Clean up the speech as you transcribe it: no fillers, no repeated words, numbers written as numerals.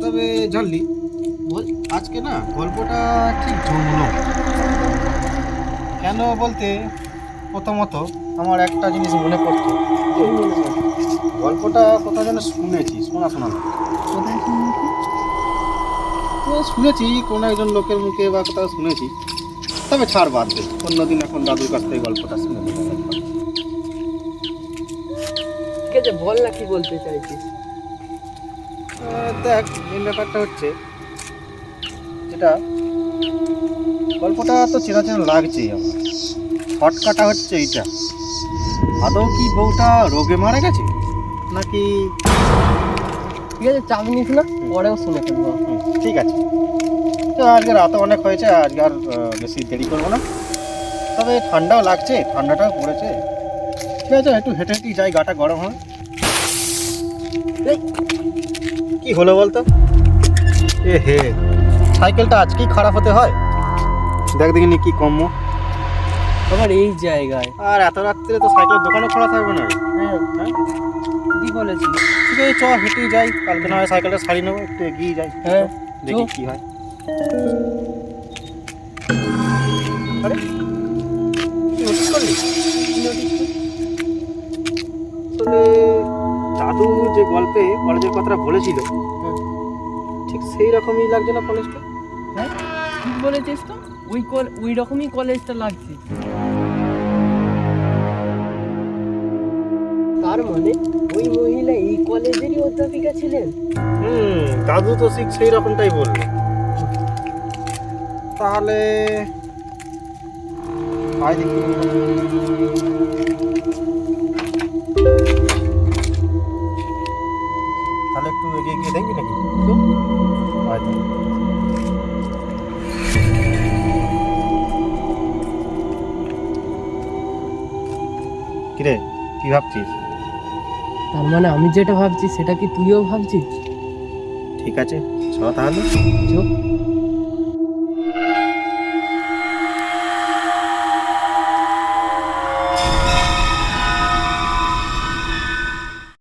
তবে জানলি বল, আজকে না গল্পটা ঠিক জমলো। কেন বলতে, প্রথমত আমার একটা জিনিস মনে পড়তো। গল্পটা কোথাও যেন শুনেছি, শোনা শোনা লাগে। কোথায় শুনেছি? তো শুনেছি কোনো একজন লোকের মুখে বা কোথাও শুনেছি। তবে ছাড়, বাদ দে, অন্যদিন এখন দাদুর কাছ থেকে গল্পটা শুনে নেবো একবার। ঠিক আছে, বল না কি বলতে চাইছিস। দেখ, মেন ব্যাপারটা হচ্ছে যেটা, গল্পটা তো চেনা চেনা লাগছেই আমার। শর্টকাটা হচ্ছে এইটা, আদৌ কি বউটা রোগে মারা গেছে নাকি? ঠিক আছে, চাপ নিস না, পরেও শুনে ফেলবো। ঠিক আছে, তো আজকে রাতও অনেক হয়েছে, আজকে আর বেশি দেরি করবো না। তবে ঠান্ডাও লাগছে, ঠান্ডাটাও পড়েছে। ঠিক আছে, একটু হেঁটে হেঁটেই যাই, গাটা গরম হয়। এই, কি হলো বলতো? এ হে, সাইকেলটা আজকেই খারাপ হতে হয়? দেখ দেখিনি কি কম্য। আবার এই জায়গায়? আর এত রাত্রে তো সাইকেলের দোকানও খোলা থাকবে না রে। হ্যাঁ, হ্যাঁ, কি বলেছিস? ঠিক আছে, চ হেঁটেই যাই, কালকে না হয় সাইকেলটা সারিয়ে নেবো, একটু এগিয়ে যাই। হ্যাঁ, দেখি চ। কি হয়। আরে, তুই নোটিস করলি? আসলে দাদু যে গল্পে কলেজের কথাটা বলেছিল, ঠিক সেই রকমই লাগছে না কলেজটা? হ্যাঁ, ঠিক বলেছিস তো, ওই রকমই কলেজটা লাগছে। তার মানে ওই মহিলা এই কলেজেরই অধ্যাপিকা ছিলেন? দাদু তো ঠিক সেই রকমটাই বললো। তাহলে আয় দেখি। তাহলে একটু এগিয়ে গিয়ে দেখবি নাকি? তো আয় তাহলে। কিরে, কি ভাবছিস? তার মানে আমি যেটা ভাবছি সেটা কি তুইও ভাবছিস? ঠিক আছে, চ তাহলে। চো।